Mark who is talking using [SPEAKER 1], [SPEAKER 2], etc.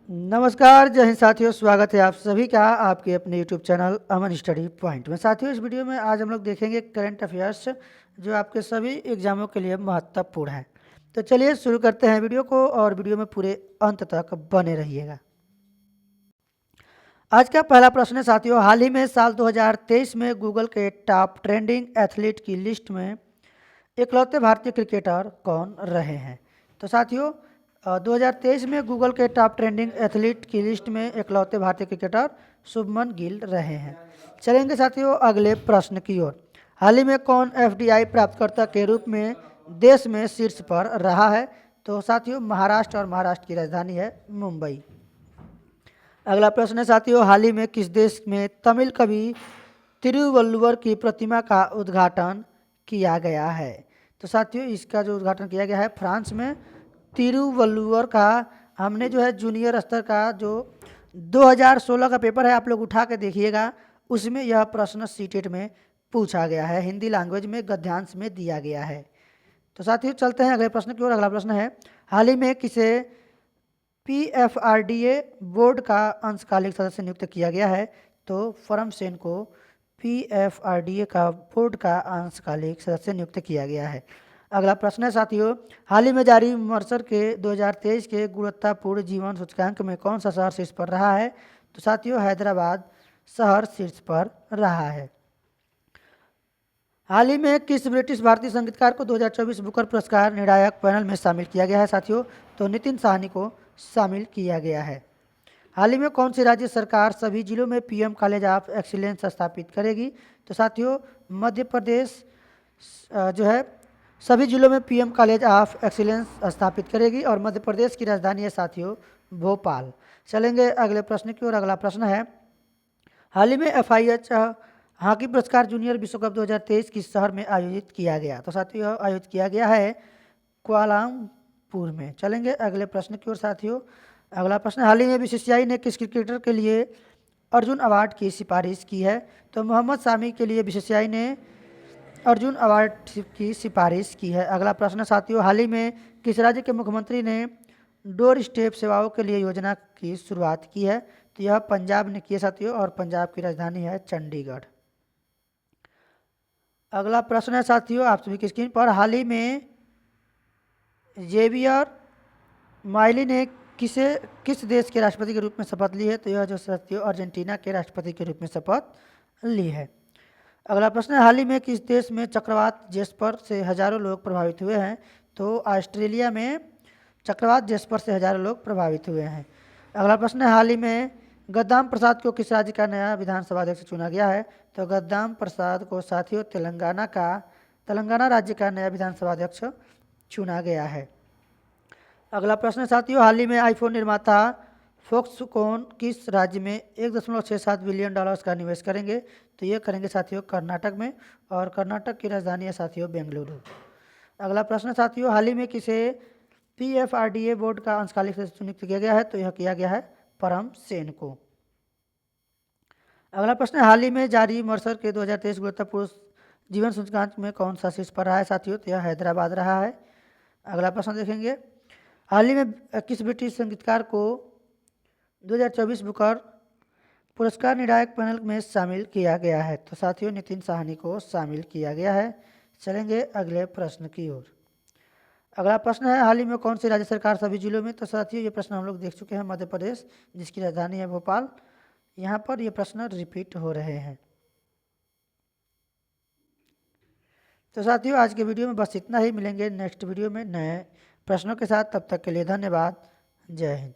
[SPEAKER 1] नमस्कार, जय हिंद साथियों। स्वागत है आप सभी का आपके अपने यूट्यूब चैनल अमन स्टडी पॉइंट में। साथियों, इस वीडियो में आज हम लोग देखेंगे करंट अफेयर्स जो आपके सभी एग्जामों के लिए महत्वपूर्ण है। तो चलिए शुरू करते हैं वीडियो को और वीडियो में पूरे अंत तक बने रहिएगा। आज का पहला प्रश्न है साथियों, हाल ही में साल 2023 में गूगल के टॉप ट्रेंडिंग एथलीट की लिस्ट में इकलौते भारतीय क्रिकेटर कौन रहे हैं? तो साथियों 2023 में गूगल के टॉप ट्रेंडिंग एथलीट की लिस्ट में इकलौते भारतीय क्रिकेटर शुभमन गिल रहे हैं। चलेंगे साथियों अगले प्रश्न की ओर। हाल ही में कौन एफडीआई प्राप्तकर्ता के रूप में देश में शीर्ष पर रहा है? तो साथियों महाराष्ट्र, और महाराष्ट्र की राजधानी है मुंबई। अगला प्रश्न है साथियों, हाल ही में किस देश में तमिल कवि तिरुवल्लुवर की प्रतिमा का उद्घाटन किया गया है? तो साथियों इसका जो उद्घाटन किया गया है फ्रांस में तिरुवल्लुवर का। हमने जो है जूनियर स्तर का जो 2016 का पेपर है, आप लोग उठा के देखिएगा, उसमें यह प्रश्न सीटेट में पूछा गया है, हिंदी लैंग्वेज में गद्यांश में दिया गया है। तो साथियों चलते हैं अगले प्रश्न की ओर। अगला प्रश्न है, हाल ही में किसे पीएफआरडीए बोर्ड का अंशकालिक सदस्य नियुक्त किया गया है? तो फरम सेन को पीएफआरडीए का बोर्ड का अंशकालिक सदस्य नियुक्त किया गया है। अगला प्रश्न है साथियों, हाल ही में जारी मर्सर के 2023 के गुणवत्तापूर्ण जीवन सूचकांक में कौन सा शहर शीर्ष पर रहा है? तो साथियों हैदराबाद शहर शीर्ष पर रहा है। हाल ही में किस ब्रिटिश भारतीय संगीतकार को 2024 बुकर पुरस्कार निर्णायक पैनल में शामिल किया गया है? साथियों तो नितिन साहनी को शामिल किया गया है। हाल ही में कौन सी राज्य सरकार सभी जिलों में पीएम कॉलेज ऑफ एक्सीलेंस स्थापित करेगी? तो साथियों मध्य प्रदेश जो है सभी जिलों में पीएम कॉलेज ऑफ एक्सीलेंस स्थापित करेगी और मध्य प्रदेश की राजधानी है साथियों भोपाल। चलेंगे अगले प्रश्न की ओर। अगला प्रश्न है, हाल ही में एफआईएच हॉकी पुरस्कार जूनियर विश्व कप 2023 किस शहर में आयोजित किया गया? तो साथियों आयोजित किया गया है कुआलालंपुर में। चलेंगे अगले प्रश्न की ओर साथियों। अगला प्रश्न, हाल ही में बीसीसीआई ने किस क्रिकेटर के लिए अर्जुन अवार्ड की सिफारिश की है? तो मोहम्मद शामी के लिए बीसीसीआई ने अर्जुन अवार्ड की सिफारिश की है। अगला प्रश्न साथियों, हाल ही में किस राज्य के मुख्यमंत्री ने डोर स्टेप सेवाओं के लिए योजना की शुरुआत की है? तो यह पंजाब ने की है साथियों और पंजाब की राजधानी है चंडीगढ़। अगला प्रश्न है साथियों आप सभी की स्क्रीन पर, हाल ही में जेवियर माइली ने किस देश के राष्ट्रपति के रूप में शपथ ली है? तो यह जो साथियों अर्जेंटीना के राष्ट्रपति के रूप में शपथ ली है। अगला प्रश्न है, हाल ही में किस देश में चक्रवात जेस्पर से हजारों लोग प्रभावित हुए हैं? तो ऑस्ट्रेलिया में चक्रवात जेस्पर से हजारों लोग प्रभावित हुए हैं। अगला प्रश्न है, हाल ही में गद्दाम प्रसाद को किस राज्य का नया विधानसभा अध्यक्ष चुना गया है? तो गद्दाम प्रसाद को साथियों तेलंगाना राज्य का नया विधानसभा अध्यक्ष चुना गया है। अगला प्रश्न साथियों, हाल ही में आईफोन निर्माता फॉक्सकॉन किस राज्य में 1.67 बिलियन डॉलर्स का निवेश करेंगे? तो ये करेंगे साथियों कर्नाटक में और कर्नाटक की राजधानी है साथियों बेंगलुरु। अगला प्रश्न साथियों, हाल ही में किसे पीएफआरडीए बोर्ड का अंशकालिक सदस्य नियुक्त किया गया है? तो यह किया गया है परम सेन को। अगला प्रश्न, हाल ही में जारी मर्सर के 2023 गुणवत्तापूर्ण जीवन सूचकांक में कौन सा शीर्ष पर रहा है? साथियों तो यह हैदराबाद रहा है। अगला प्रश्न देखेंगे, हाल ही में किस ब्रिटिश संगीतकार को 2024 बुकर पुरस्कार निर्णायक पैनल में शामिल किया गया है? तो साथियों नितिन साहनी को शामिल किया गया है। चलेंगे अगले प्रश्न की ओर। अगला प्रश्न है, हाल ही में कौन सी राज्य सरकार सभी जिलों में? तो साथियों ये प्रश्न हम लोग देख चुके हैं, मध्य प्रदेश जिसकी राजधानी है भोपाल। यहाँ पर ये प्रश्न रिपीट हो रहे हैं। तो साथियों आज के वीडियो में बस इतना ही, मिलेंगे नेक्स्ट वीडियो में नए प्रश्नों के साथ। तब तक के लिए धन्यवाद। जय हिंद।